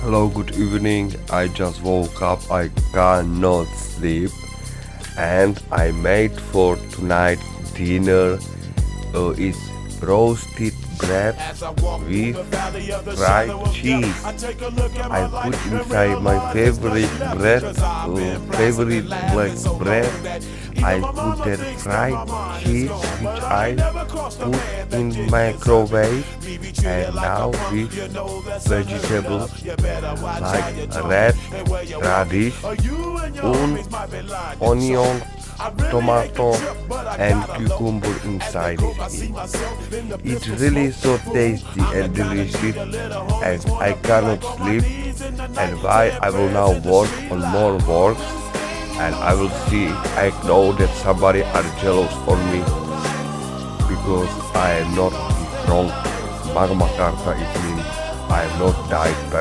Hello, good evening. I just woke up. I cannot sleep, and I made for tonight dinner is roasted bread with fried cheese. I put inside my favorite bread, favorite black bread. I put that fried cheese which I put in microwave, and now with vegetables like red radish, onion, tomato and cucumber inside it. It's really so tasty and delicious, and I cannot sleep, and why I will now work on more works, and I will see. I know that somebody are jealous for me because I am not drunk magma carta. It means I am not died